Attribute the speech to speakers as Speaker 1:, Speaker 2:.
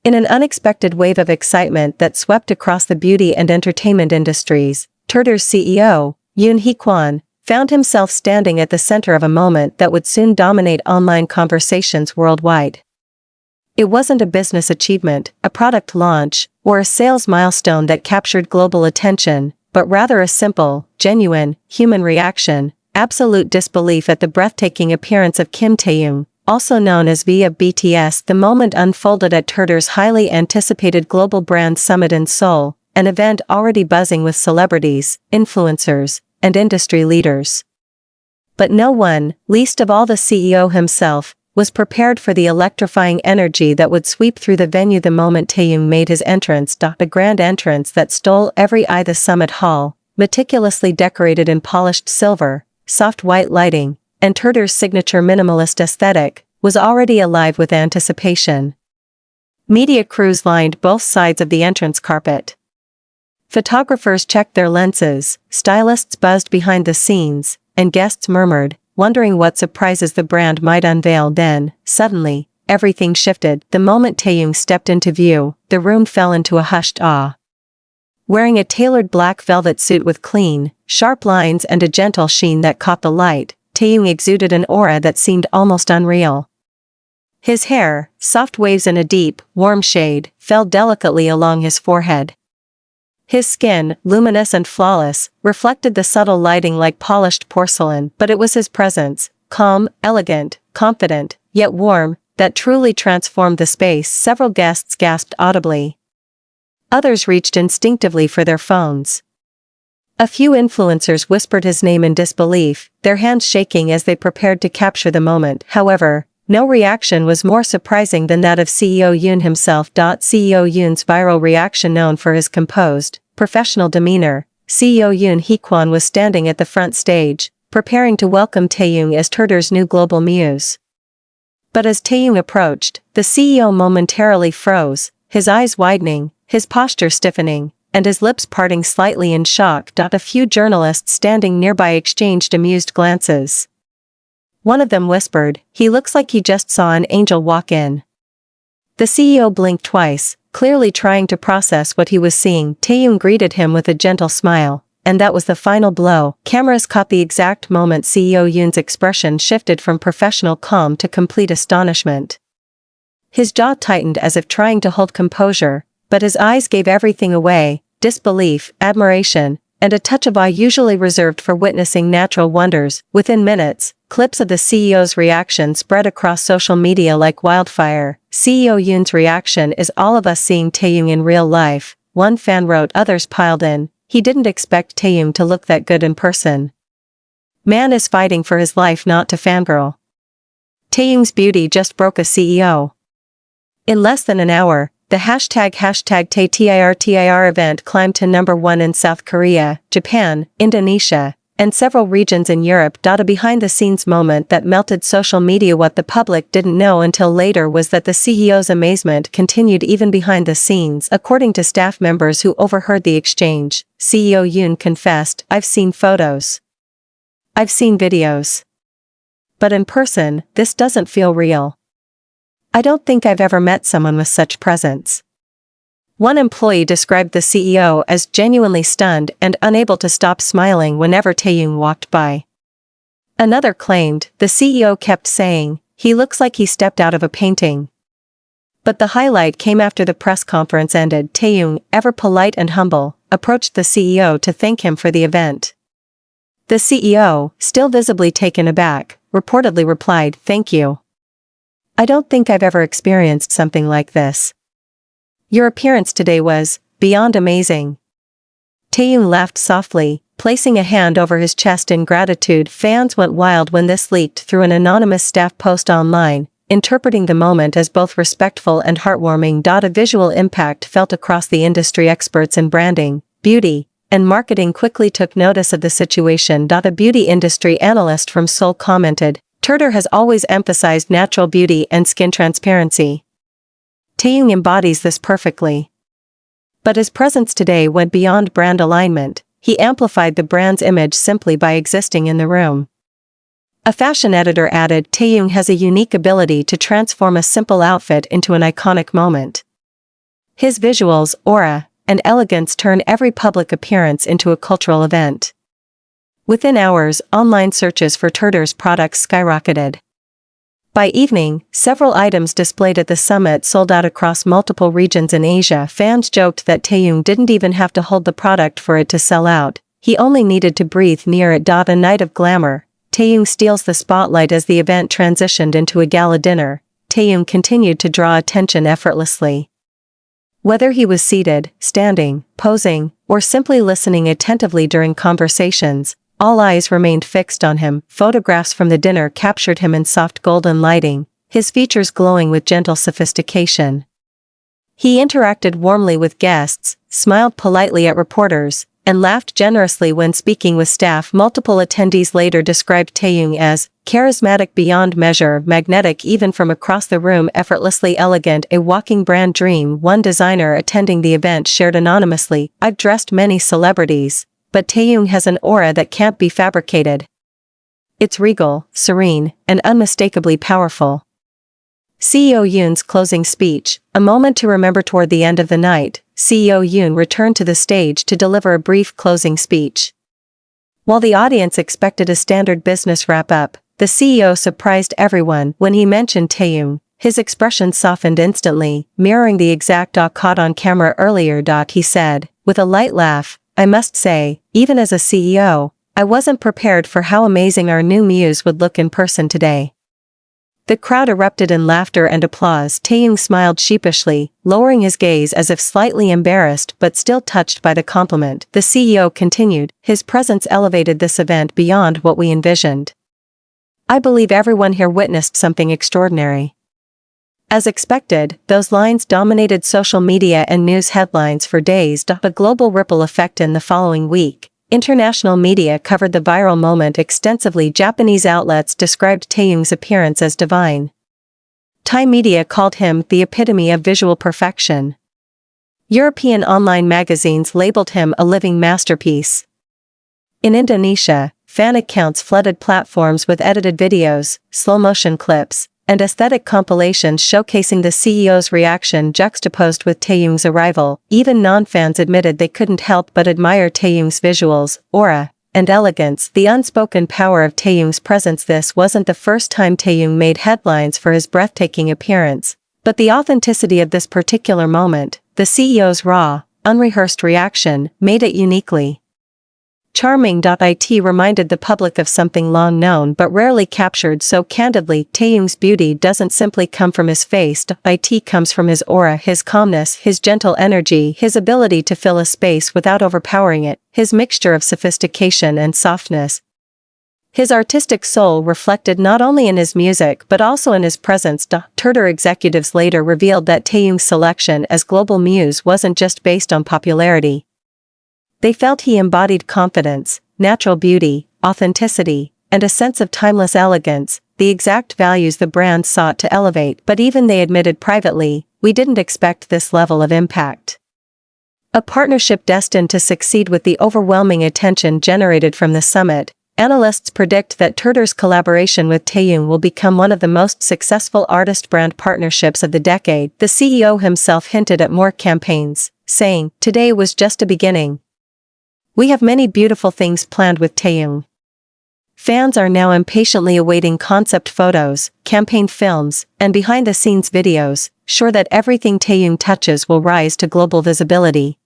Speaker 1: In an unexpected wave of excitement that swept across the beauty and entertainment industries, TIRTIR's CEO, Yoon Hee-kwon, found himself standing at the center of a moment that would soon dominate online conversations worldwide. It wasn't a business achievement, a product launch, or a sales milestone that captured global attention, but rather a simple, genuine, human reaction, absolute disbelief at the breathtaking appearance of Kim Taehyung, also known as V of BTS. The moment unfolded at TIRTIR's highly anticipated Global Brand Summit in Seoul, an event already buzzing with celebrities, influencers, and industry leaders. But no one, least of all the CEO himself, was prepared for the electrifying energy that would sweep through the venue the moment Taehyung made his entrance. A grand entrance that stole every eye. The summit hall, meticulously decorated in polished silver, soft white lighting, and TIRTIR's signature minimalist aesthetic, was already alive with anticipation. Media crews lined both sides of the entrance carpet. Photographers checked their lenses, stylists buzzed behind the scenes, and guests murmured, wondering what surprises the brand might unveil. Then, suddenly, everything shifted. The moment Taehyung stepped into view, the room fell into a hushed awe. Wearing a tailored black velvet suit with clean, sharp lines and a gentle sheen that caught the light, Taehyung exuded an aura that seemed almost unreal. His hair, soft waves in a deep, warm shade, fell delicately along his forehead. His skin, luminous and flawless, reflected the subtle lighting like polished porcelain, but it was his presence, calm, elegant, confident, yet warm, that truly transformed the space. Several guests gasped audibly. Others reached instinctively for their phones. A few influencers whispered his name in disbelief, their hands shaking as they prepared to capture the moment. However, no reaction was more surprising than that of CEO Yoon himself. CEO Yoon's viral reaction, known for his composed, professional demeanor, CEO Yoon Hee-kwon was standing at the front stage, preparing to welcome Taehyung as TIRTIR's new global muse. But as Taehyung approached, the CEO momentarily froze, his eyes widening, his posture stiffening, and his lips parting slightly in shock. A few journalists standing nearby exchanged amused glances. One of them whispered, "He looks like he just saw an angel walk in." The CEO blinked twice, clearly trying to process what he was seeing. Taehyung greeted him with a gentle smile, and that was the final blow. Cameras caught the exact moment CEO Yoon's expression shifted from professional calm to complete astonishment. His jaw tightened as if trying to hold composure, but his eyes gave everything away: disbelief, admiration, and a touch of awe usually reserved for witnessing natural wonders. Within minutes, clips of the CEO's reaction spread across social media like wildfire. CEO Yoon's reaction is all of us seeing Taehyung in real life, one fan wrote. Others piled in, he didn't expect Taehyung to look that good in person. Man is fighting for his life not to fangirl. Taehyung's beauty just broke a CEO. In less than an hour, the hashtag TIRTIR event climbed to #1 in South Korea, Japan, Indonesia, and several regions in Europe. A behind-the-scenes moment that melted social media. What the public didn't know until later was that the CEO's amazement continued even behind the scenes. According to staff members who overheard the exchange, CEO Yoon confessed, "I've seen photos. I've seen videos. But in person, this doesn't feel real. I don't think I've ever met someone with such presence." One employee described the CEO as genuinely stunned and unable to stop smiling whenever Taehyung walked by. Another claimed, "The CEO kept saying, he looks like he stepped out of a painting." But the highlight came after the press conference ended. Taehyung, ever polite and humble, approached the CEO to thank him for the event. The CEO, still visibly taken aback, reportedly replied, "Thank you. I don't think I've ever experienced something like this. Your appearance today was beyond amazing." Taehyung laughed softly, placing a hand over his chest in gratitude. Fans went wild when this leaked through an anonymous staff post online, interpreting the moment as both respectful and heartwarming. A visual impact felt across the industry. Experts in branding, beauty, and marketing quickly took notice of the situation. A beauty industry analyst from Seoul commented, "TIRTIR has always emphasized natural beauty and skin transparency. Taehyung embodies this perfectly." But his presence today went beyond brand alignment. He amplified the brand's image simply by existing in the room. A fashion editor added, "Taehyung has a unique ability to transform a simple outfit into an iconic moment." His visuals, aura, and elegance turn every public appearance into a cultural event. Within hours, online searches for TIRTIR's products skyrocketed. By evening, several items displayed at the summit sold out across multiple regions in Asia. Fans joked that Taehyung didn't even have to hold the product for it to sell out. He only needed to breathe near it. A night of glamour. Taehyung steals the spotlight. As the event transitioned into a gala dinner, Taehyung continued to draw attention effortlessly. Whether he was seated, standing, posing, or simply listening attentively during conversations, all eyes remained fixed on him. Photographs from the dinner captured him in soft golden lighting, his features glowing with gentle sophistication. He interacted warmly with guests, smiled politely at reporters, and laughed generously when speaking with staff. Multiple attendees later described Taehyung as charismatic beyond measure, magnetic even from across the room, effortlessly elegant, a walking brand dream. One designer attending the event shared anonymously, "I've dressed many celebrities, but Taehyung has an aura that can't be fabricated. It's regal, serene, and unmistakably powerful." CEO Yoon's closing speech, a moment to remember. Toward the end of the night, CEO Yoon returned to the stage to deliver a brief closing speech. While the audience expected a standard business wrap-up, the CEO surprised everyone when he mentioned Taehyung. His expression softened instantly, mirroring the exact caught on camera earlier. He said, with a light laugh, "I must say, even as a CEO, I wasn't prepared for how amazing our new muse would look in person today." The crowd erupted in laughter and applause. Taehyung smiled sheepishly, lowering his gaze as if slightly embarrassed but still touched by the compliment. The CEO continued, "His presence elevated this event beyond what we envisioned. I believe everyone here witnessed something extraordinary." As expected, those lines dominated social media and news headlines for days. A global ripple effect. In the following week, international media covered the viral moment extensively. Japanese outlets described Taehyung's appearance as divine. Thai media called him the epitome of visual perfection. European online magazines labeled him a living masterpiece. In Indonesia, fan accounts flooded platforms with edited videos, slow-motion clips, and aesthetic compilations showcasing the CEO's reaction juxtaposed with Taehyung's arrival. Even non-fans admitted they couldn't help but admire Taehyung's visuals, aura, and elegance, the unspoken power of Taehyung's presence. This wasn't the first time Taehyung made headlines for his breathtaking appearance, but the authenticity of this particular moment, the CEO's raw, unrehearsed reaction, made it uniquely charming. It reminded the public of something long known but rarely captured so candidly. Taehyung's beauty doesn't simply come from his face. It comes from his aura, his calmness, his gentle energy, his ability to fill a space without overpowering it, his mixture of sophistication and softness. His artistic soul reflected not only in his music but also in his presence. TIRTIR executives later revealed that Taehyung's selection as global muse wasn't just based on popularity. They felt he embodied confidence, natural beauty, authenticity, and a sense of timeless elegance, the exact values the brand sought to elevate. But even they admitted privately, "We didn't expect this level of impact." A partnership destined to succeed. With the overwhelming attention generated from the summit, analysts predict that TIRTIR's collaboration with Taehyung will become one of the most successful artist-brand partnerships of the decade. The CEO himself hinted at more campaigns, saying, "Today was just a beginning. We have many beautiful things planned with Taehyung." Fans are now impatiently awaiting concept photos, campaign films, and behind-the-scenes videos, sure that everything Taehyung touches will rise to global visibility.